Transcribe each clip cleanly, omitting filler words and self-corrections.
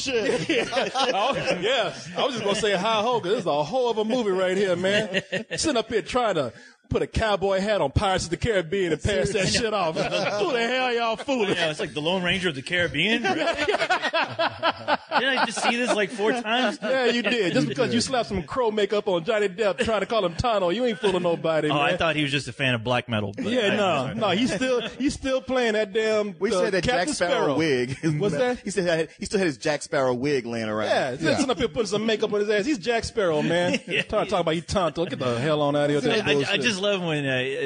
shit. I was just gonna say hi ho, because this is a whole of a movie right here, man. Sitting up here trying to put a cowboy hat on Pirates of the Caribbean and pass that shit off. Who the hell y'all fooling? Yeah, it's like the Lone Ranger of the Caribbean. Really? Didn't I just see this like 4 times? Yeah, you did. Just because you slapped some crow makeup on Johnny Depp trying to call him Tano, you ain't fooling nobody, man. I thought he was just a fan of black metal. But No, he's still playing that damn. We said that Captain Jack Sparrow wig. What's that? He said he still had his Jack Sparrow wig laying around. Yeah, sitting up here putting some makeup on his ass. He's Jack Sparrow, man. Talking about you Tonto. Get the hell on out of here. I just love when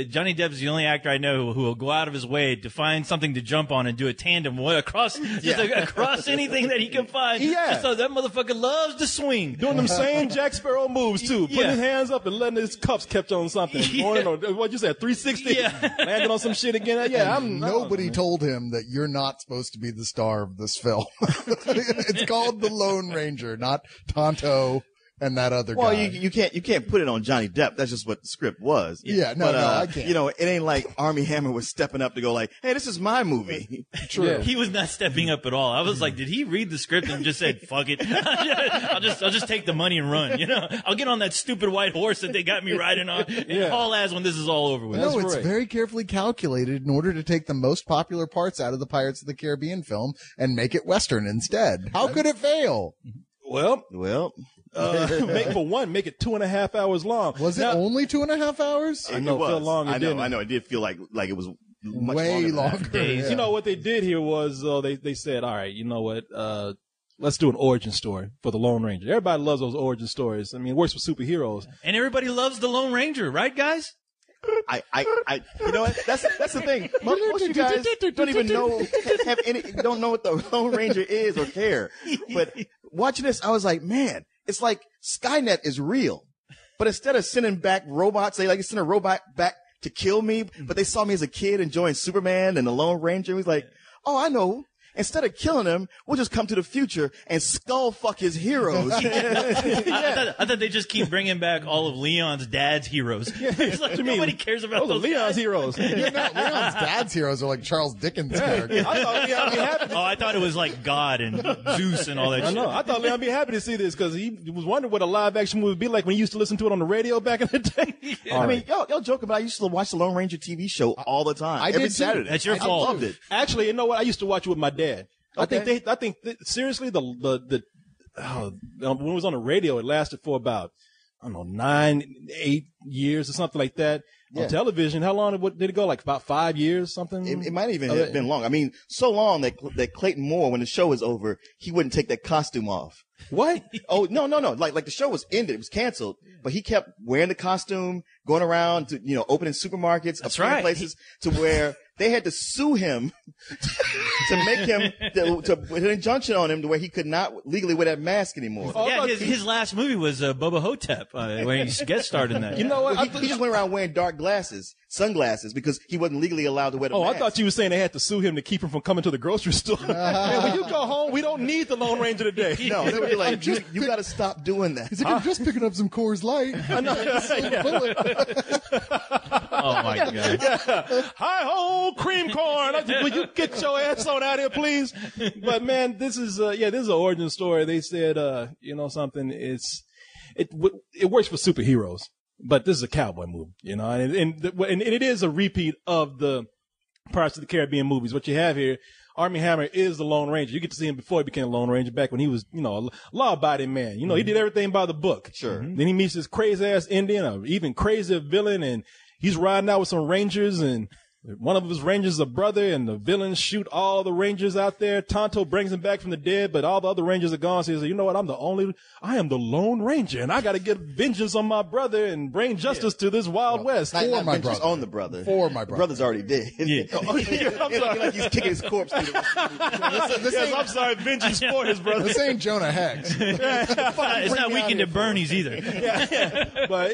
Johnny Depp's the only actor I know who will go out of his way to find something to jump on and do a tandem across anything that he can find. Yeah. Just so that motherfucker loves to swing. Doing them same Jack Sparrow moves too. Putting his hands up and letting his cuffs catch on something. What you said, 360? Yeah. Landing on some shit again. Yeah, Nobody told him that you're not supposed to be the star of this film. It's called The Lone Ranger, not Tonto and that other guy. Well, you can't put it on Johnny Depp. That's just what the script was. Yeah, no, I can't. You know, it ain't like Armie Hammer was stepping up to go like, hey, this is my movie. True. Yeah. He was not stepping up at all. I was like, did he read the script and just said, fuck it? I'll just take the money and run. You know, I'll get on that stupid white horse that they got me riding on and haul ass when this is all over with. No, it's right. very carefully calculated in order to take the most popular parts out of the Pirates of the Caribbean film and make it Western instead. How could it fail? Well, make it 2.5 hours long. Was it only 2.5 hours? I know, it felt long. I know. It did feel like it was much way longer. Yeah. You know what they did here was they said, all right, you know what? Let's do an origin story for the Lone Ranger. Everybody loves those origin stories. I mean, it works with superheroes. And everybody loves the Lone Ranger, right, guys? I you know what? That's the thing. Most of you guys don't even know, don't know what the Lone Ranger is or care. But watching this, I was like, man, it's like Skynet is real. But instead of sending back robots, they send a robot back to kill me. But they saw me as a kid enjoying Superman and the Lone Ranger. He was like, oh, I know. Instead of killing him, we'll just come to the future and skull fuck his heroes. I thought they just keep bringing back all of Leon's dad's heroes. It's like nobody cares about Those are Leon's heroes. Leon's dad's heroes are like Charles Dickens' characters. I thought Leon be happy. I thought it was like God and Zeus and all that I shit. know. I thought Leon be happy to see this because he was wondering what a live action movie would be like when he used to listen to it on the radio back in the day. I mean, y'all joking, but I used to watch the Lone Ranger TV show all the time. Every Saturday. That's your fault. I loved it. Actually, you know what? I used to watch it with my dad. Okay. I think seriously, when it was on the radio, it lasted for about, 9-8 years or something like that. Yeah. On television, how long did it go? Like about 5 years, something? It might even have been long. I mean, so long that Clayton Moore, when the show was over, he wouldn't take that costume off. What? Oh, no. Like the show was ended. It was canceled, but he kept wearing the costume, going around to, opening supermarkets, appearing places to where they had to sue him to make him, to put an injunction on him to where he could not legally wear that mask anymore. Yeah, his last movie was Bubba Hotep, where he guest starred in that. You know what? He just went around wearing dark sunglasses, because he wasn't legally allowed to wear the mask. I thought you were saying they had to sue him to keep him from coming to the grocery store. Man, when you go home, we don't need the Lone Ranger today. No, they were like, you got to stop doing that. He's like, I'm just picking up some Coors Light. I know. Oh my God. Hi-ho, cream corn. Will you get your ass on out here, please? But man, this is an origin story. They said, something. It works for superheroes, but this is a cowboy movie, and it is a repeat of the Pirates of the Caribbean movies. What you have here, Armie Hammer is the Lone Ranger. You get to see him before he became a Lone Ranger, back when he was, a law-abiding man. He did everything by the book. Sure. Then he meets this crazy-ass Indian, or even crazier villain, and he's riding out with some Rangers, and one of his Rangers is a brother, and the villains shoot all the Rangers out there. Tonto brings him back from the dead, but all the other Rangers are gone. So he says, you know what? I am the Lone Ranger, and I got to get vengeance on my brother and bring justice to this Wild West. Not my just brother. on the brother. For my brother. The brother's already dead. Yeah. I'm sorry. Like he's kicking his corpse through the I'm sorry, vengeance for his brother. This ain't Jonah Hex. It's not Weekend at Bernie's either. But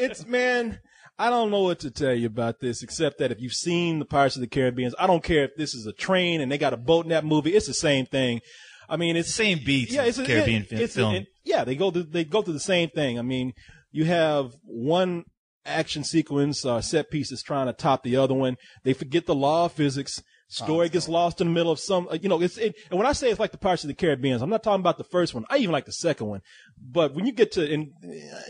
I don't know what to tell you about this, except that if you've seen the Pirates of the Caribbean, I don't care if this is a train and they got a boat in that movie. It's the same thing. I mean, it's Same beats. yeah, it's a Caribbean film. they go through the same thing. I mean, you have one action sequence or set piece that's trying to top the other one. They forget the law of physics. Story gets lost in the middle of some, and when I say it's like the Pirates of the Caribbean, I'm not talking about the first one. I even like the second one. But when you get to, and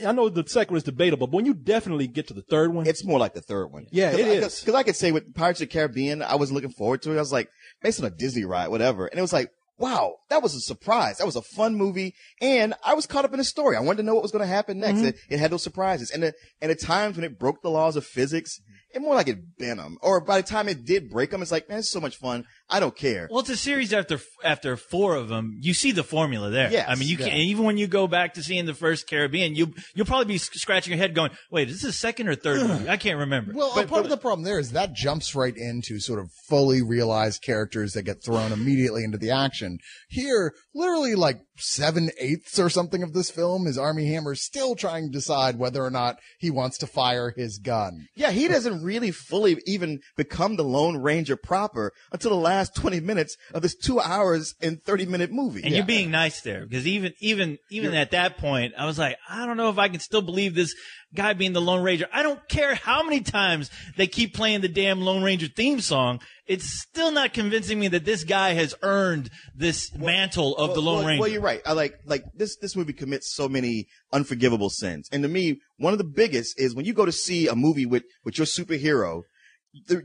I know the second one is debatable, but when you definitely get to the third one. It's more like the third one. Yeah, it is. Because I could say with Pirates of the Caribbean, I was looking forward to it. I was like, based on a Disney ride, whatever. And it was like, wow, that was a surprise. That was a fun movie. And I was caught up in the story. I wanted to know what was going to happen next. It had those surprises. And at times when it broke the laws of physics, it more like it bent them. Or by the time it did break them, it's like, man, it's so much fun. I don't care. Well, it's a series after 4 of them. You see the formula there. Yes. I mean, you can even when you go back to seeing the first Caribbean, you'll probably be scratching your head going, wait, is this the second or third movie? I can't remember. Well, part of the problem there is that jumps right into sort of fully realized characters that get thrown immediately into the action. Here, literally like 7/8 or something of this film is Armie Hammer still trying to decide whether or not he wants to fire his gun. Yeah, he doesn't really fully even become the Lone Ranger proper until the last 20 minutes of this 2 hours and 30-minute movie. And you're being nice there because even at that point, I was like, I don't know if I can still believe this guy being the Lone Ranger. I don't care how many times they keep playing the damn Lone Ranger theme song. It's still not convincing me that this guy has earned this mantle of the Lone Ranger. Well, you're right. I like this movie commits so many unforgivable sins. And to me, one of the biggest is when you go to see a movie with your superhero,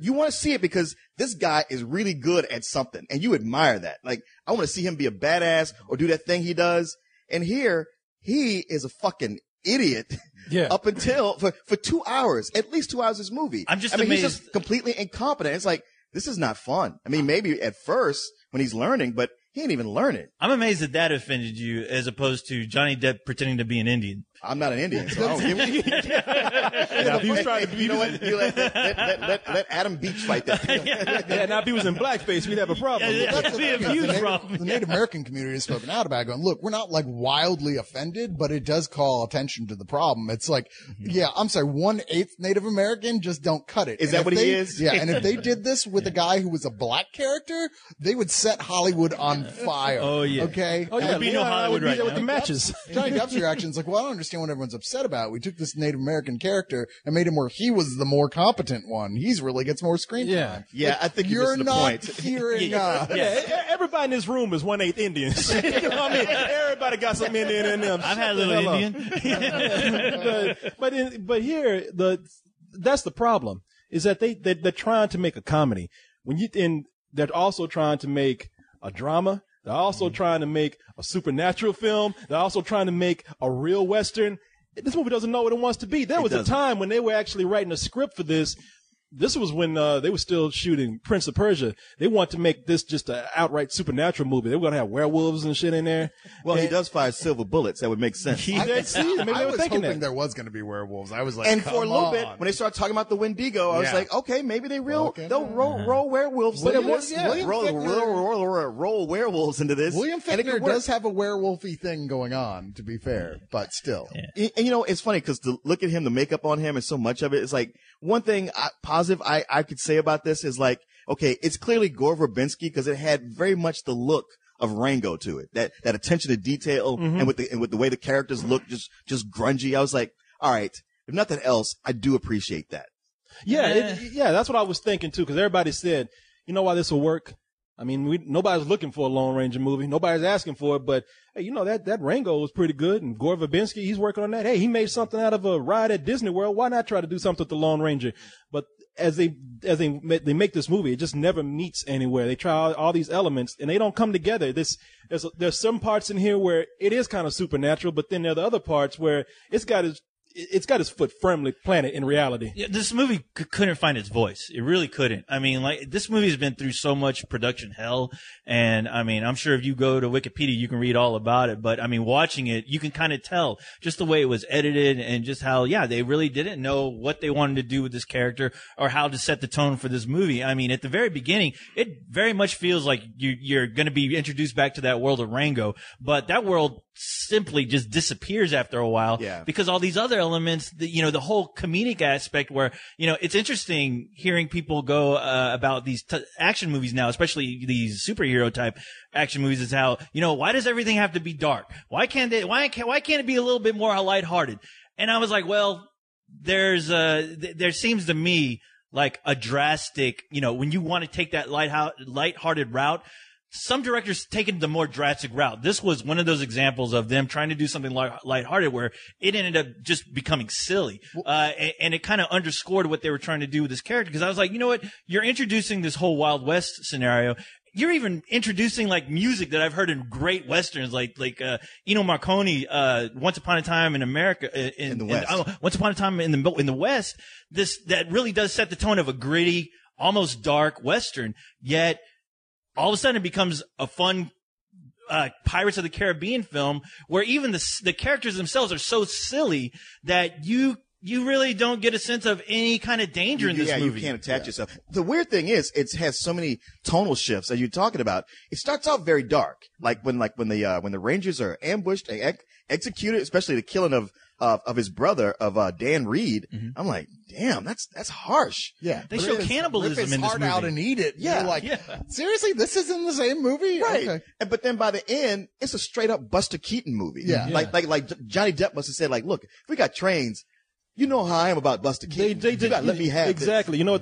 you want to see it because this guy is really good at something and you admire that. Like, I want to see him be a badass or do that thing he does. And here, he is a fucking idiot. Yeah. Up until for 2 hours, at least 2 hours of this movie. Amazed. He's just completely incompetent. It's like, this is not fun. I mean, maybe at first when he's learning, but he ain't even learning. I'm amazed that offended you as opposed to Johnny Depp pretending to be an Indian. I'm not an Indian, so I don't give a Now, if he was trying to be, you know what? You let Adam Beach fight that. yeah, now if he was in blackface, we'd have a problem. Yeah, That's the be a thing, huge the problem. The Native American community has spoken out about it, going, look, we're not like wildly offended, but it does call attention to the problem. It's like, yeah, I'm sorry, 1/8 Native American, just don't cut it. Is that what he is? Yeah, and if they did this with a guy who was a black character, they would set Hollywood on fire. Oh, yeah. Okay? Oh, yeah, There'd be no Hollywood would be right there with now. the matches. Johnny Depp's reaction is like, well, I don't understand what everyone's upset about. We took this Native American character and made him where he was the more competent one. He's really gets more screen time. Yeah. Yeah, Like, I think you're missing the not point. hearing Yeah, everybody in this room is 1/8 Indians. You know what I mean? Everybody got some Indian in them. I've had a Shut the little hell up. Indian. but here that's the problem is that they're trying to make a comedy and they're also trying to make a drama. They're also trying to make a supernatural film. They're also trying to make a real Western. This movie doesn't know what it wants to be. There was a time when they were actually writing a script for this. This was when they were still shooting Prince of Persia. They want to make this just an outright supernatural movie. They were going to have werewolves and shit in there. Well, he does fire silver bullets. That would make sense. Maybe I they were was thinking hoping that. there was going to be werewolves. I was like, And for a little bit, on. when they started talking about the Wendigo, I was Yeah. like, okay, maybe they'll roll werewolves. William into this. Fichtner- roll werewolves into this. William And it Fichtner could work. does have a werewolfy thing going on, to be fair, but still. And you know, it's funny because to look at him, the makeup on him, and so much of it is like one thing positive I could say about this is like, okay, it's clearly Gore Verbinski because it had very much the look of Rango to it. That attention to detail and with the way the characters look, just grungy. I was like, all right, if nothing else, I do appreciate that. Yeah, that's what I was thinking too. Because everybody said, you know why this will work? I mean, nobody's looking for a Lone Ranger movie. Nobody's asking for it, but hey, you know, that Rango was pretty good. And Gore Verbinski, he's working on that. Hey, he made something out of a ride at Disney World. Why not try to do something with the Lone Ranger? But as they make this movie, it just never meets anywhere. They try all these elements and they don't come together. There's some parts in here where it is kind of supernatural, but then there are the other parts where it's got its foot firmly planted in reality. Yeah, this movie couldn't find its voice. It really couldn't. I mean, like, this movie has been through so much production hell. And I mean, I'm sure if you go to Wikipedia, you can read all about it. But I mean, watching it, you can kind of tell just the way it was edited and just how, yeah, they really didn't know what they wanted to do with this character or how to set the tone for this movie. I mean, at the very beginning, it very much feels like you're going to be introduced back to that world of Rango, but that world simply just disappears after a while. Yeah. Because all these other elements, the whole comedic aspect where, it's interesting hearing people go about these action movies now, especially these superhero type action movies, is how, why does everything have to be dark? Why can't it be a little bit more lighthearted? And I was like, well, there seems to me like a drastic, when you want to take that lighthearted route, some directors taken the more drastic route. This was one of those examples of them trying to do something lighthearted where it ended up just becoming silly. And it kind of underscored what they were trying to do with this character. Because I was like, you know what? You're introducing this whole Wild West scenario. You're even introducing like music that I've heard in great westerns, like Ennio Morricone, Once Upon a Time in America, in the West. Once Upon a Time in the West. That really does set the tone of a gritty, almost dark western. Yet all of a sudden it becomes a fun Pirates of the Caribbean film where even the characters themselves are so silly that you really don't get a sense of any kind of danger in this movie. Yeah, you can't attach yourself. The weird thing is, it has so many tonal shifts as you're talking about. It starts off very dark, like when the Rangers are ambushed and executed, especially the killing of his brother, Dan Reed. Mm-hmm. I'm like, damn, that's harsh. Yeah. They show cannibalism in this movie. Rip his heart out and eat it. Yeah. You're like, seriously, this is in the same movie? Right. Okay. But then by the end, it's a straight up Buster Keaton movie. Yeah. Like Johnny Depp must have said, like, look, if we got trains, you know how I am about Buster Keaton. They did, let me have exactly. This. You know what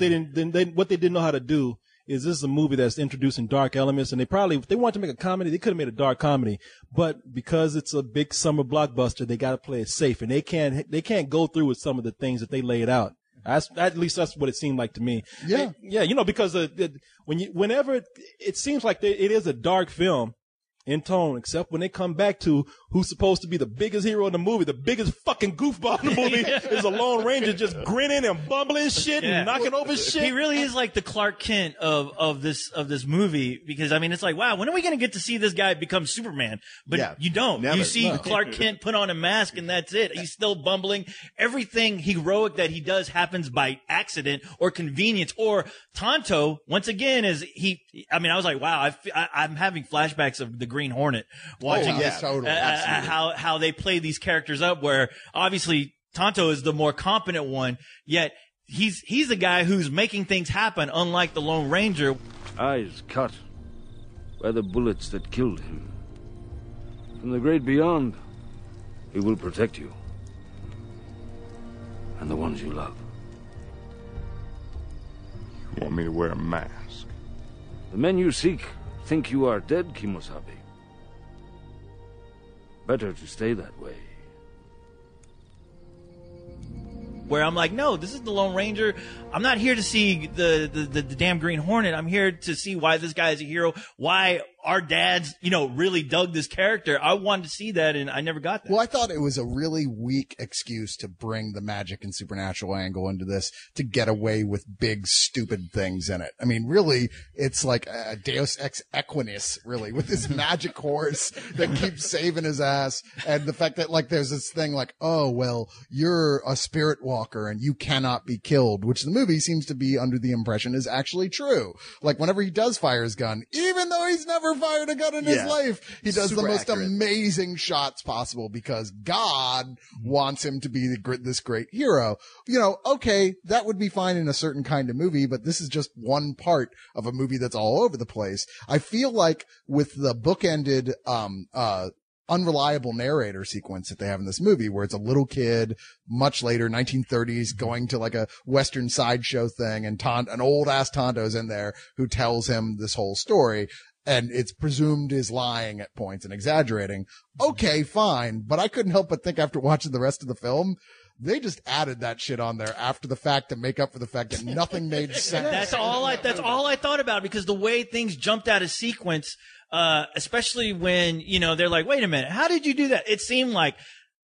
what they didn't know how to do is this is a movie that's introducing dark elements, and if they wanted to make a comedy, they could have made a dark comedy, but because it's a big summer blockbuster, they got to play it safe, and they can't go through with some of the things that they laid out. At least that's what it seemed like to me. Yeah. Yeah. Because whenever it seems like it is a dark film in tone, except when they come back to who's supposed to be the biggest hero in the movie, the biggest fucking goofball in the movie is a Lone Ranger just grinning and bumbling shit and knocking over shit. He really is like the Clark Kent of this movie, because I mean, it's like, wow, when are we going to get to see this guy become Superman? But you don't. Never. You see Clark Kent put on a mask and that's it. He's still bumbling. Everything heroic that he does happens by accident or convenience. Or Tonto, once again, I was like, wow, I'm having flashbacks of the Green Hornet watching totally. how they play these characters up, where obviously Tonto is the more competent one, yet he's the guy who's making things happen, unlike the Lone Ranger. Eyes cut by the bullets that killed him. From the great beyond, he will protect you and the ones you love. You want me to wear a mask? The men you seek think you are dead, Kimosabe. Better to stay that way. Where I'm like, no, this is the Lone Ranger. I'm not here to see the damn Green Hornet. I'm here to see why this guy is a hero, why our dads, really dug this character. I wanted to see that, and I never got that. Well, I thought it was a really weak excuse to bring the magic and supernatural angle into this to get away with big, stupid things in it. I mean, really, it's like a Deus Ex Equinis, really, with this magic horse that keeps saving his ass. And the fact that, like, there's this thing like, oh, well, you're a spirit walker and you cannot be killed, which the movie seems to be under the impression is actually true. Like, whenever he does fire his gun, even though he's never fired a gun in his life, he does the most amazing shots possible because God wants him to be this great hero. Okay, that would be fine in a certain kind of movie, but this is just one part of a movie that's all over the place. I feel like with the bookended, unreliable narrator sequence that they have in this movie, where it's a little kid, much later, 1930s, going to like a Western sideshow thing, and an old ass Tonto's in there who tells him this whole story. And it's presumed is lying at points and exaggerating. Okay, fine. But I couldn't help but think after watching the rest of the film, they just added that shit on there after the fact to make up for the fact that nothing made sense. That's all I thought about, because the way things jumped out of sequence, especially when, they're like, wait a minute, how did you do that? It seemed like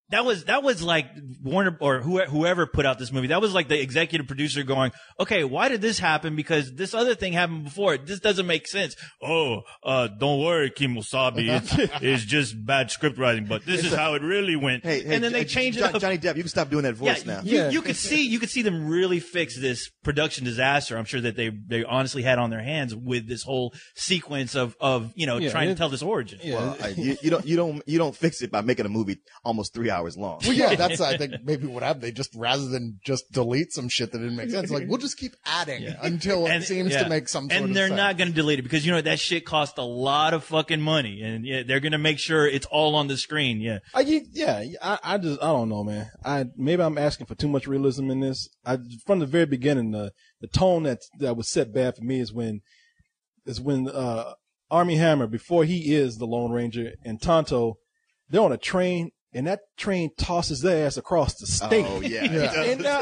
that was like Warner or whoever put out this movie. That was like the executive producer going, okay, why did this happen? Because this other thing happened before. This doesn't make sense. Oh, don't worry, Kimosabe. It's just bad script writing, but this is how it really went. Hey, and then they changed it up. Johnny Depp, you can stop doing that voice now. You could see them really fix this production disaster. I'm sure that they honestly had on their hands with this whole sequence of trying to tell this origin. Well, you don't fix it by making a movie almost 3 hours hours long. Well, yeah, that's, I think, maybe what happened. They just, rather than just delete some shit that didn't make sense, like, we'll just keep adding until it seems to make some sort of sense. And they're not going to delete it because, that shit cost a lot of fucking money. And they're going to make sure it's all on the screen. Yeah. I don't know, man. Maybe I'm asking for too much realism in this. From the very beginning, the tone that was set bad for me is when Armie Hammer, before he is the Lone Ranger, and Tonto, they're on a train, and that train tosses their ass across the state. Oh, yeah. And now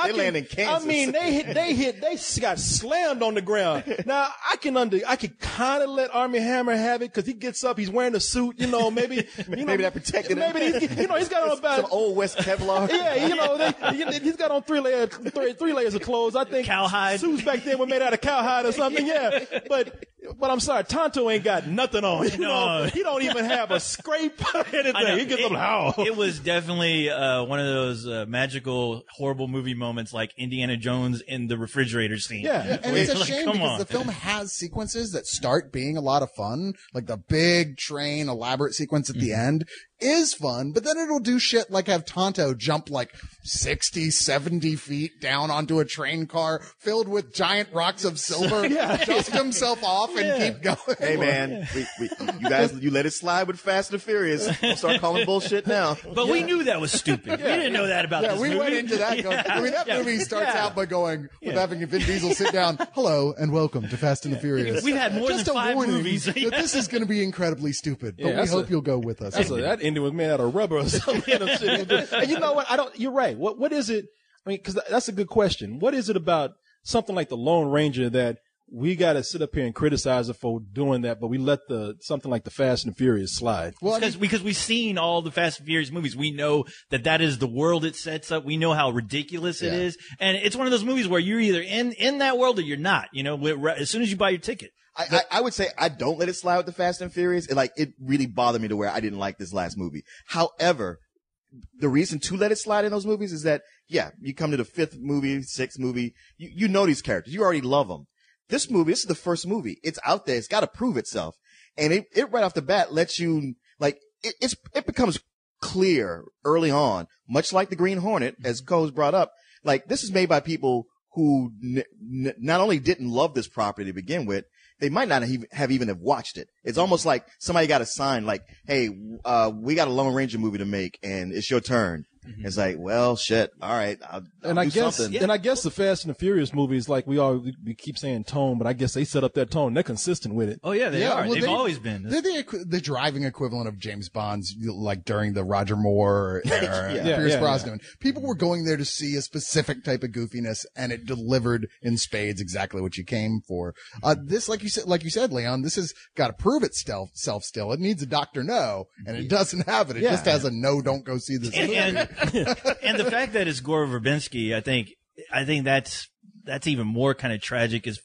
they land in Kansas. I mean, they got slammed on the ground. Now, I can kind of let Armie Hammer have it because he gets up, he's wearing a suit, maybe that protected him. Maybe he's got on about some old West Kevlar. Yeah, he's got on three layers of clothes. I think cowhide suits back then were made out of cowhide or something. Yeah, but I'm sorry, Tonto ain't got nothing on. He don't even have a scrape or anything. He gets up how. It was definitely one of those magical, horrible movie moments like Indiana Jones in the refrigerator scene. Yeah, and it's a shame because the film has sequences that start being a lot of fun, like the big train elaborate sequence at the end is fun, but then it'll do shit like have Tonto jump like 60, 70 feet down onto a train car filled with giant rocks of silver, dust himself off and keep going. Hey man, you let it slide with Fast and Furious. We'll start calling bullshit now. But we knew that was stupid. We didn't know that about this movie. We went into that going, I mean, that movie starts out by going, with having Vin Diesel sit down, hello and welcome to Fast and the Furious. We've had more Just than 5 movies. movies. This is going to be incredibly stupid, but we hope you'll go with us. That ending was made out of rubber or something. And you know what? You're right. What is it? I mean, because that's a good question. What is it about something like the Lone Ranger that we got to sit up here and criticize it for doing that, but we let something like the Fast and Furious slide? Well, because we've seen all the Fast and Furious movies. We know that is the world it sets up. We know how ridiculous it is. And it's one of those movies where you're either in that world or you're not, as soon as you buy your ticket. I would say I don't let it slide with the Fast and Furious. It really bothered me to where I didn't like this last movie. However, the reason to let it slide in those movies is that, you come to the 5th movie, 6th movie, you know these characters. You already love them. This is the first movie. It's out there. It's got to prove itself. And it right off the bat lets you, it becomes clear early on, much like the Green Hornet, as Cole's brought up. This is made by people who not only didn't love this property to begin with, they might not have even watched it. It's almost like somebody got a sign like, hey, we got a Lone Ranger movie to make and it's your turn. Mm-hmm. It's like, well, shit. All right. I'll I guess the Fast and the Furious movies, like we keep saying tone, but I guess they set up that tone. They're consistent with it. Oh yeah, they are. Well, they've always been. They're the driving equivalent of James Bond's, like during the Roger Moore era, Pierce Brosnan. People were going there to see a specific type of goofiness, and it delivered in spades exactly what you came for. This, like you said, Leon, this has got to prove itself still. It needs a Dr. No, and it doesn't have it. It just has a no, don't go see this movie. And the fact that it's Gore Verbinski, I think that's even more kind of tragic as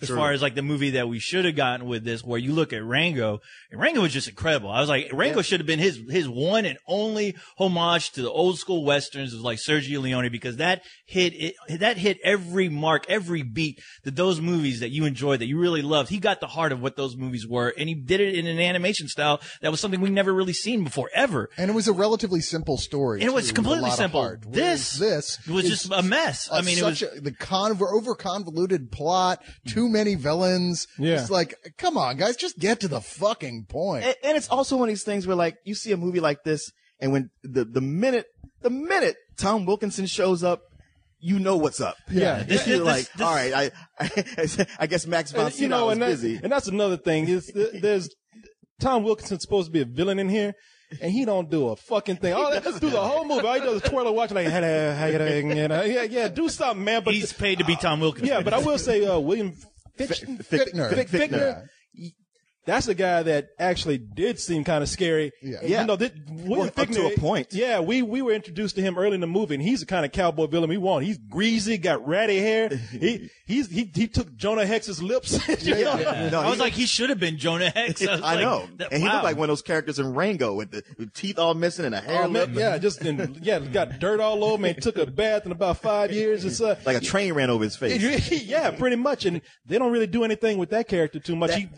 far as like the movie that we should have gotten with this, where you look at Rango, and Rango was just incredible. I was like, Rango should have been his one and only homage to the old school westerns of like Sergio Leone, because that hit every mark, every beat that those movies that you enjoyed, that you really loved. He got the heart of what those movies were, and he did it in an animation style that was something we've never really seen before, ever. And it was a relatively simple story. And it was completely simple. This was just a mess. I mean, it was over convoluted plot, too many villains. Yeah. It's like, come on, guys, just get to the fucking point. And it's also one of these things where, like, you see a movie like this, and when the minute Tom Wilkinson shows up, you know what's up. Yeah. You're like, all right, I guess Max von Sydow was busy. And that's another thing. There's Tom Wilkinson's supposed to be a villain in here, and he don't do a fucking thing. Through the whole movie, all he does is twirl and watch like, do something, man. But he's paid to be Tom Wilkinson. Yeah, but I will say, William Fichtner. That's a guy that actually did seem kind of scary. Yeah. William Fichtner, up to a point. Yeah, we were introduced to him early in the movie, and he's the kind of cowboy villain we want. He's greasy, got ratty hair. He took Jonah Hex's lips. No, I was like, he should have been Jonah Hex. I know. And he looked like one of those characters in Rango with the teeth all missing and a hair lip. Got dirt all over him and took a bath in about 5 years. It's like a train ran over his face. Yeah, pretty much. And they don't really do anything with that character too much. In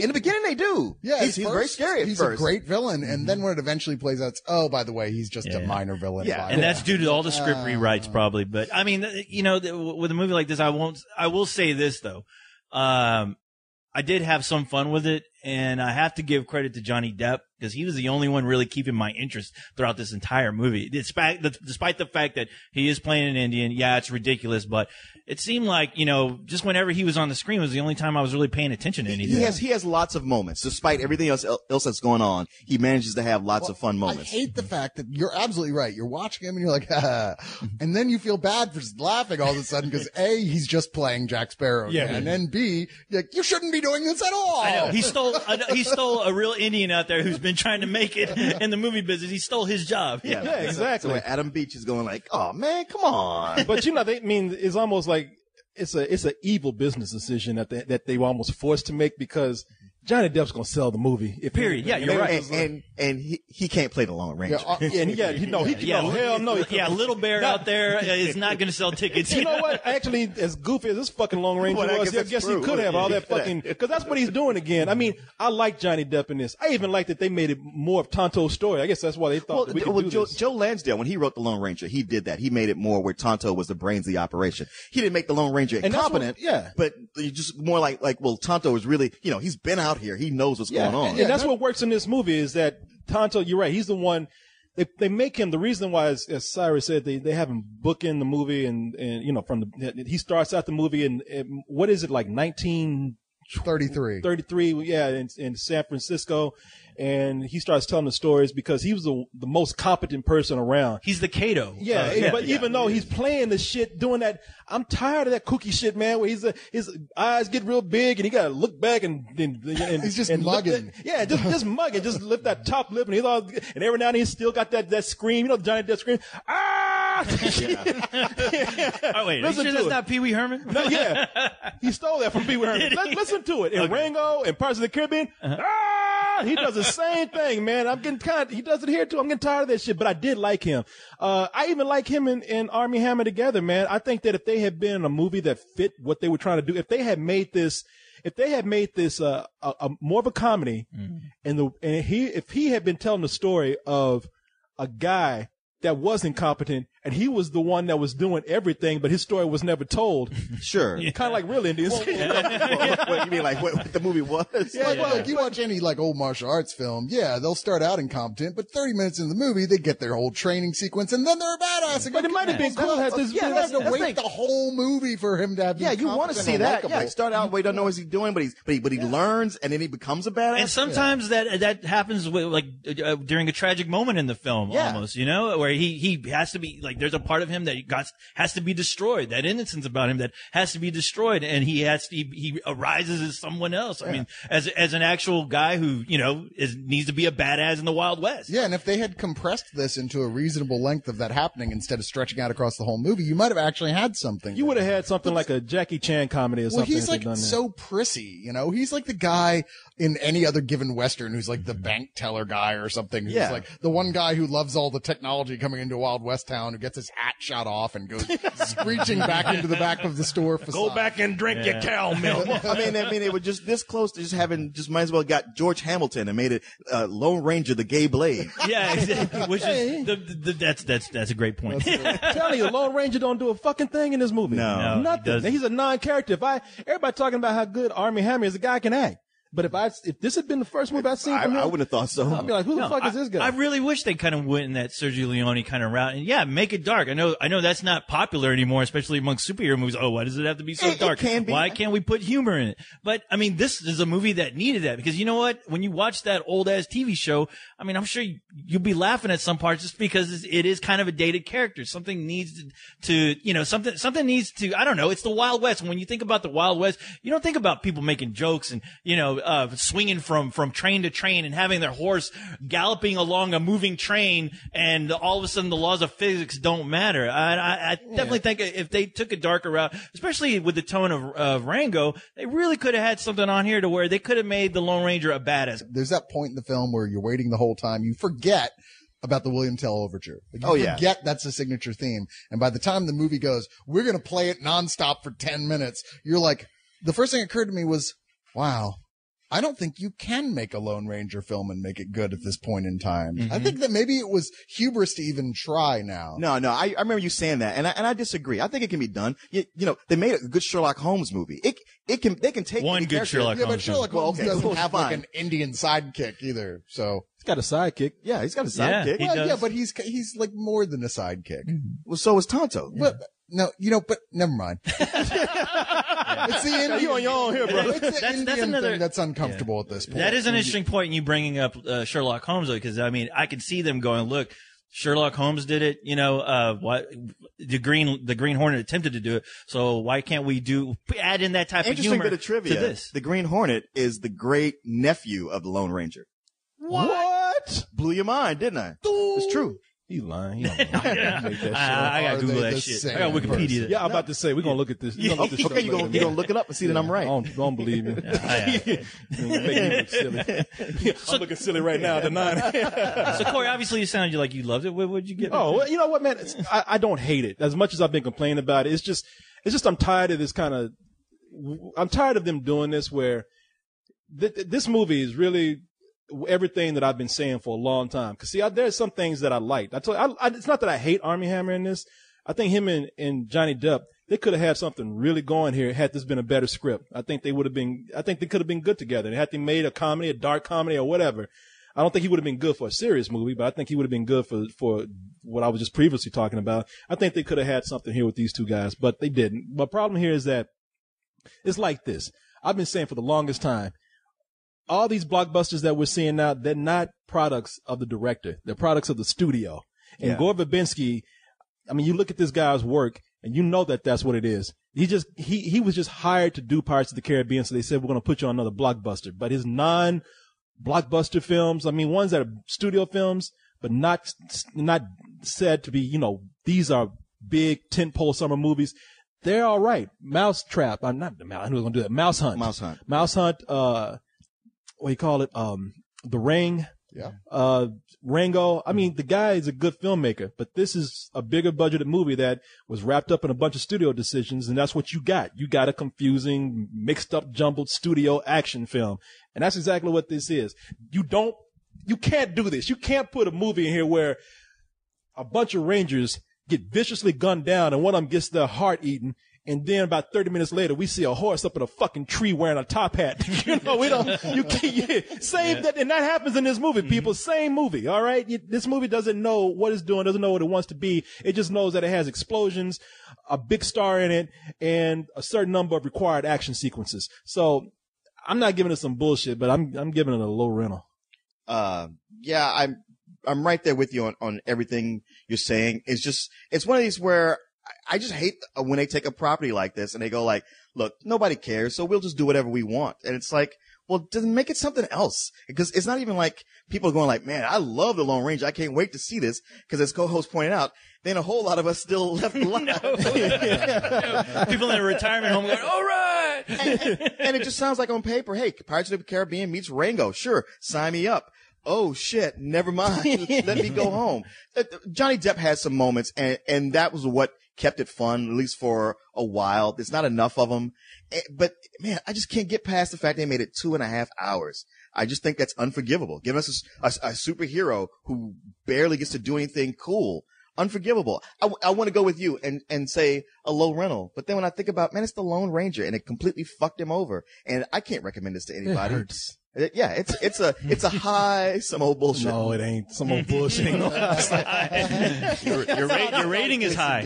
the beginning they do. Yeah, he's very scary at he's first. a great villain, and then when it eventually plays out, it's, oh, by the way, he's just a minor villain. Yeah, And that's due to all the script rewrites, probably. But I mean, you know, with a movie like this, I will say this though. I did have some fun with it, and I have to give credit to Johnny Depp because he was the only one really keeping my interest throughout this entire movie. Despite the fact that he is playing an Indian, yeah, it's ridiculous, but it seemed like, you know, just whenever he was on the screen was the only time I was really paying attention to anything. He has lots of moments. Despite everything else that's going on, he manages to have lots of fun moments. I hate the fact that you're absolutely right. You're watching him and you're like, and then you feel bad for just laughing all of a sudden because A, he's just playing Jack Sparrow. Yeah. And then B, you're like, you shouldn't be doing this at all. I know. He stole a real Indian out there who's been trying to make it in the movie business. He stole his job. Yeah, exactly. So Adam Beach is going like, oh man, come on. But you know, it's almost like it's an evil business decision that they were almost forced to make because Johnny Depp's gonna sell the movie. Period. Yeah, you're right. And he can't play the Lone Ranger. Hell no. Little Bear out there is not going to sell tickets. You know what? Actually, as goofy as this fucking Lone Ranger Well, I was, guess I that's guess true. he could have all that fucking, because that's what he's doing again. I mean, I like Johnny Depp in this. I even like that they made it more of Tonto's story. I guess that's why they thought that we could do this. Joe Lansdale, when he wrote the Lone Ranger, he did that. He made it more where Tonto was the brains of the operation. He didn't make the Lone Ranger And that's what- incompetent. yeah. But you just more like, well, Tonto is really, you know, he's been out here. He knows what's going on. And that's what works in this movie is that Tonto, you're right, he's the one. They make him the reason why, as Cyrus said, they have him book in the movie and you know he starts out the movie and what is it like 1933 yeah in San Francisco, and he starts telling the stories because he was the most competent person around. He's the Kato. Even though he's playing the shit, doing that, I'm tired of that kooky shit, man. Where his eyes get real big and he gotta look back and He's just mugging. Just mugging, just lift that top lip and and every now and then he's still got that scream, you know, the Johnny Depp scream. Ah! Oh wait, Listen sure to that's it. not Pee Wee Herman? No, yeah, he stole that from Pee Wee Herman. Listen to it in Rango and Pirates of the Caribbean. Ah! He does the same thing, man. He does it here too. I'm getting tired of that shit, but I did like him. I even like him and Armie Hammer together, man. I think that if they had been a movie that fit what they were trying to do, if they had made this a more of a comedy, if he had been telling the story of a guy that was incompetent and he was the one that was doing everything, but his story was never told. Sure. Kind of like Real Indians. What you mean, like what the movie was? Like you watch any like old martial arts film, they'll start out incompetent, but 30 minutes in the movie, they get their whole training sequence, and then they're a badass. But it might have been cool. You have to wait the whole movie for him to have. Yeah, you want to see that. Yeah, he started out where he doesn't know what he's doing, but he learns, and then he becomes a badass. And sometimes that happens with, like during a tragic moment in the film, almost, you know, where he has to be like, there's a part of him that has to be destroyed. That innocence about him that has to be destroyed, and he arises as someone else. I mean, as an actual guy who, you know, needs to be a badass in the Wild West. Yeah, and if they had compressed this into a reasonable length of that happening instead of stretching out across the whole movie, you might have actually had something. You would have had something like a Jackie Chan comedy or something. Well, he's like so prissy, you know. He's like the guy in any other given Western who's like the bank teller guy or something. Who's like the one guy who loves all the technology coming into a Wild West town, who gets his hat shot off and goes screeching back into the back of the store facade. Go back and drink your cow milk. I mean, it was just this close to just might as well got George Hamilton and made it Lone Ranger, the gay blade. Yeah, exactly. Which is that's a great point. I'm telling you, the Lone Ranger don't do a fucking thing in this movie. No, nothing. He's a non-character. Everybody talking about how good Armie Hammer is, the guy can act. But if this had been the first movie I'd seen from him, I wouldn't have thought so. I'd be like, who the fuck is this guy? I really wish they kind of went in that Sergio Leone kind of route, and make it dark. I know that's not popular anymore, especially amongst superhero movies. Oh, why does it have to be so dark? It can be. Why can't we put humor in it? But I mean, this is a movie that needed that, because you know what? When you watch that old ass TV show, I mean, I'm sure you'll be laughing at some parts just because it is kind of a dated character. Something needs to you know, something needs to, I don't know. It's the Wild West. When you think about the Wild West, you don't think about people making jokes and, you know, swinging from train to train and having their horse galloping along a moving train, and all of a sudden the laws of physics don't matter. I definitely think if they took a darker route, especially with the tone of Rango, they really could have had something on here to where they could have made the Lone Ranger a badass. There's that point in the film where you're waiting the whole time. You forget about the William Tell overture. Like, you forget that's a signature theme. And by the time the movie goes, we're going to play it nonstop for 10 minutes, you're like, the first thing that occurred to me was, wow, I don't think you can make a Lone Ranger film and make it good at this point in time. Mm-hmm. I think that maybe it was hubris to even try now. No, I remember you saying that, and I disagree. I think it can be done. You know, they made a good Sherlock Holmes movie. They can take One any good character- Sherlock Yeah, but Holmes. Sherlock Well, Holmes okay, doesn't well, have like fine. an Indian sidekick either. So, He's got a sidekick. Yeah, he's got a Yeah, sidekick. he well, does. yeah, but he's like more than a sidekick. Well, so is Tonto. But no, but never mind. It's the Indian. You on your own here, brother. It's the That's Indian another- thing that's uncomfortable at this point. That is an interesting point in you bringing up Sherlock Holmes, though, because I mean, I can see them going, look, Sherlock Holmes did it, you know, what the Green Hornet attempted to do it. So why can't we add in that type of Interesting humor bit of trivia. to this? The Green Hornet is the great nephew of the Lone Ranger. What? Blew your mind, didn't I? It's true. He's lying. He don't know. Yeah. Make that shit up. I Are gotta Google they that the shit. same I got Wikipedia. person? Yeah, I'm about to say we're gonna look at this. We're gonna look this Okay, up you're later. gonna look it up and see that I'm right. Don't believe me. Make me look silly. I'm looking silly right now, denying it. So Corey, obviously you sounded like you loved it. What would you give it? Oh, well, you know what, man? I don't hate it as much as I've been complaining about it. It's just I'm tired of this I'm tired of them doing this where this movie is really everything that I've been saying for a long time. Cause see, there's some things that I liked. It's not that I hate Armie Hammer in this. I think him and Johnny Depp, they could have had something really going here had this been a better script. I think they could have been good together. Had they made a comedy, a dark comedy or whatever. I don't think he would have been good for a serious movie, but I think he would have been good for what I was just previously talking about. I think they could have had something here with these two guys, but they didn't. My problem here is that it's like this. I've been saying for the longest time, all these blockbusters that we're seeing now, they're not products of the director. They're products of the studio. And Yeah. Gore Verbinski, I mean, you look at this guy's work and you know that that's what it is. He was just hired to do Pirates of the Caribbean. So they said, we're going to put you on another blockbuster, but his non-blockbuster films, I mean, ones that are studio films, but not said to be, you know, these are big tentpole summer movies. They're all right. Mousetrap. I'm not the mouse. I knew I was going to do that. Mouse Hunt. Mouse Hunt. What do you call it? The Ring. Yeah. Rango. I mean, the guy is a good filmmaker, but this is a bigger budgeted movie that was wrapped up in a bunch of studio decisions, and that's what you got. You got a confusing, mixed up, jumbled studio action film. And that's exactly what this is. You can't do this. You can't put a movie in here where a bunch of Rangers get viciously gunned down and one of them gets their heart eaten. And then about 30 minutes later, we see a horse up in a fucking tree wearing a top hat. You know, same that, and that happens in this movie, people. Same movie, all right? This movie doesn't know what it's doing, doesn't know what it wants to be. It just knows that it has explosions, a big star in it, and a certain number of required action sequences. So I'm not giving it some bullshit, but I'm giving it a low rental. Yeah, I'm right there with you on everything you're saying. It's one of these where I just hate when they take a property like this and they go like, look, nobody cares, so we'll just do whatever we want. And it's like, well, then make it something else. Because it's not even like people are going like, man, I love the Lone Ranger. I can't wait to see this. Because as co-host pointed out, then a whole lot of us still left alive. People in a retirement home going, all right. And it just sounds like on paper, hey, Pirates of the Caribbean meets Rango. Sure, sign me up. Oh shit, never mind. Let me go home. Johnny Depp has some moments and that was what kept it fun, at least for a while. There's not enough of them. But man, I just can't get past the fact they made it 2.5 hours. I just think that's unforgivable. Giving us a superhero who barely gets to do anything cool. Unforgivable. I want to go with you and say a low rental. But then when I think about, man, it's the Lone Ranger and it completely fucked him over. And I can't recommend this to anybody. It hurts. Yeah, it's a high, some old bullshit. No, it ain't some old bullshit. Your rating is high.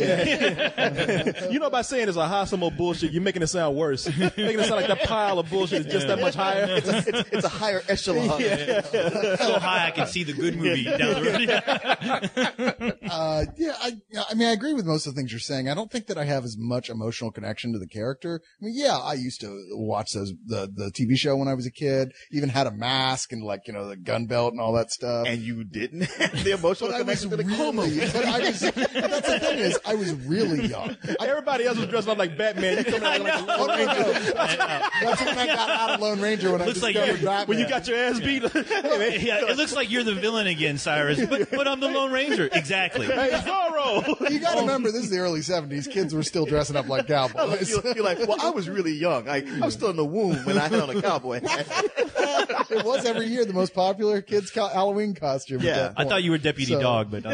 You know, by saying it's a high, some old bullshit, you're making it sound worse. Making it sound like that pile of bullshit is just that much higher. It's a higher echelon. So high I can see the good movie down the road. I mean, I agree with most of the things you're saying. I don't think that I have as much emotional connection to the character. I mean, yeah, I used to watch the TV show when I was a kid. Even had a mask and like, you know, the gun belt and all that stuff. And you didn't have the emotional connection to the that's the thing is, I was really young. Everybody else was dressed up like Batman. You coming out like a Lone Ranger. That's when I got out of Lone Ranger when Looks I like discovered you- Batman. When you got your ass beat. Yeah, it looks like you're the villain again, Cyrus. But I'm the Lone Ranger. Exactly. Hey, Zorro! You gotta remember, this is the early 70s. Kids were still dressing up like cowboys. You're like, well, I was really young. I was still in the womb when I had on a cowboy hat. It was every year the most popular kids' Halloween costume. Yeah. at that I point. thought you were Deputy So- Dog, but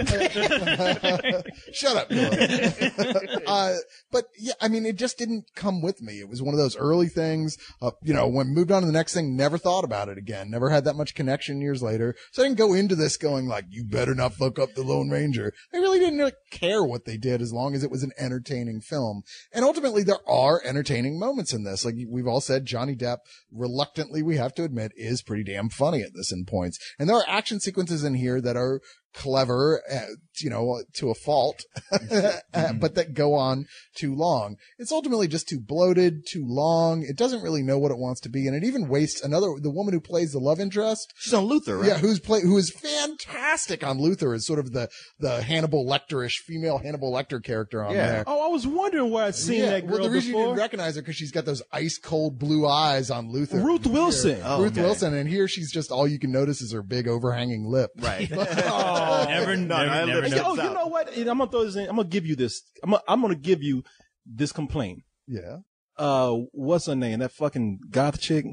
Shut up, Noah. But yeah, I mean, it just didn't come with me. It was one of those early things. When moved on to the next thing, never thought about it again. Never had that much connection years later. So I didn't go into this going like, you better not fuck up the Lone Ranger. I really didn't really care what they did as long as it was an entertaining film. And ultimately, there are entertaining moments in this. Like we've all said, Johnny Depp, reluctantly, we have to admit, is pretty damn funny at this in points. And there are action sequences in here that are clever, to a fault, but that go on too long. It's ultimately just too bloated, too long. It doesn't really know what it wants to be. And it even wastes the woman who plays the love interest. She's on Luther, right? Yeah, who is fantastic on Luther as sort of the Hannibal Lecter-ish female Hannibal Lecter character on there. Oh, I was wondering where I'd seen that girl well, the reason you before. didn't recognize her because she's got those ice cold blue eyes on Luther. Ruth Wilson. Oh, Ruth okay. Wilson, and here she's just all you can notice is her big overhanging lip. Right. never I know. lived- Oh, you know what? I'm gonna throw this in. I'm gonna give you this. I'm gonna give you this complaint. Yeah. What's her name? That fucking goth chick.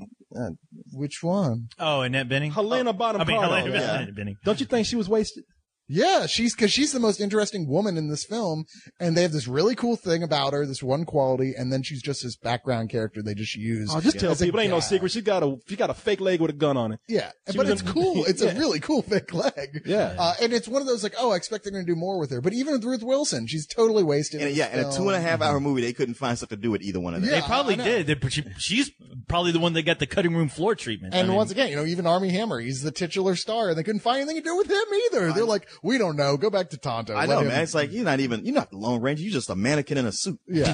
Which one? Oh, Annette Bening. Helena Bonham Carter. Helena yeah. Bening. Don't you think she was wasted? Yeah, she's the most interesting woman in this film, and they have this really cool thing about her, this one quality, and then she's just this background character they just use. Oh, just tell as a people, ain't no gag. secret. She got a fake leg with a gun on it. Yeah, She but was it's in- cool. It's Yeah. a really cool fake leg. Yeah. And it's one of those like, oh, I expect they're going to do more with her. But even with Ruth Wilson, she's totally wasted. And in yeah, this in a film. 2.5 hour movie, they couldn't find stuff to do with either one of them. Yeah. They probably I know. did. She's probably the one that got the cutting room floor treatment. And I mean, once again, even Armie Hammer, he's the titular star, and they couldn't find anything to do with him either. They're like, we don't know. Go back to Tonto. I Let know, him- man. It's like you're not the Lone Ranger. You're just a mannequin in a suit. Yeah.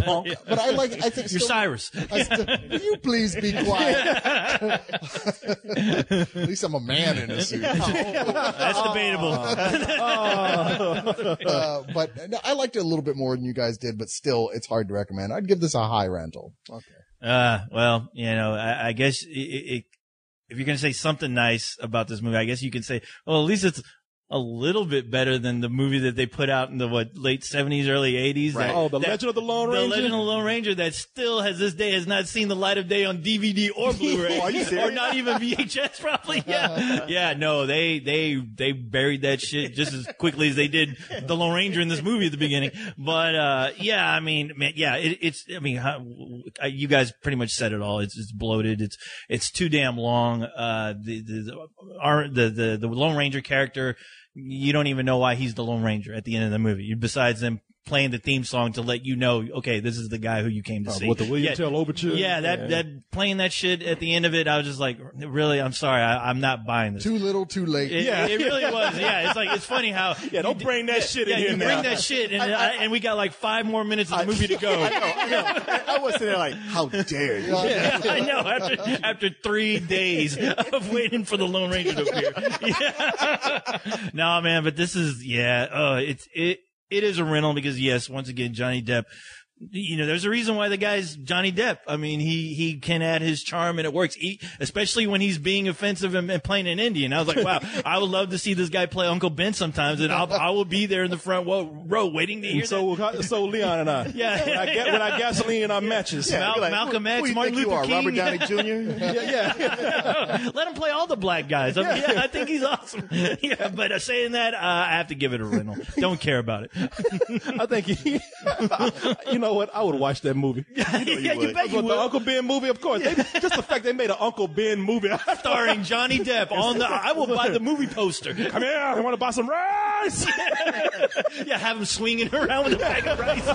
But I think you're still- Cyrus. Will you please be quiet? At least I'm a man in a suit. That's debatable. But no, I liked it a little bit more than you guys did, but still, it's hard to recommend. I'd give this a high rental. Okay. Well, I guess if you're going to say something nice about this movie, I guess you can say, well, at least it's a little bit better than the movie that they put out in the late 70s, early 80s. Right. Oh, the Legend of the Lone The Ranger. Legend of the Lone Ranger that still has not seen the light of day on DVD or Blu-ray. Are you serious? Or not even VHS probably. Yeah. Yeah, no, they buried that shit just as quickly as they did the Lone Ranger in this movie at the beginning. But, you guys pretty much said it all. It's bloated. It's too damn long. The Lone Ranger character, you don't even know why he's the Lone Ranger at the end of the movie. Besides them playing the theme song to let you know, okay, this is the guy who you came to see. With the William Tell overture. Yeah, that playing that shit at the end of it, I was just like, really, I'm sorry, I'm not buying this. Too little, too late. It really was. Yeah, it's funny how. Yeah, don't bring that shit in Yeah, here you now. bring that shit, and we got like 5 more minutes of the movie to go. I know. I was sitting there like, how dare you? I know. After 3 days of waiting for the Lone Ranger to appear. Yeah. No, man, but this is it is a rental because yes, once again, Johnny Depp. There's a reason why the guy's Johnny Depp. I mean, he can add his charm and it works, especially when he's being offensive and playing an Indian. I was like, wow, I would love to see this guy play Uncle Ben sometimes, and I will be there in the front row waiting to hear that. So Leon and I. Yeah. When I gasoline in our matches. Yeah, be like, Malcolm X, who you Martin think you Luther are, King. Robert Downey Jr.? Yeah. Let him play all the black guys. I mean, I think he's awesome. Yeah, but saying that, I have to give it a rental. Don't care about it. I think you know what? I would watch that movie. Yeah, you bet you But the will. Uncle Ben movie, of course. Just the fact they made an Uncle Ben movie. Starring Johnny Depp I will buy the movie poster. Come here, I want to buy some rice. Yeah, have him swinging around with a bag of rice.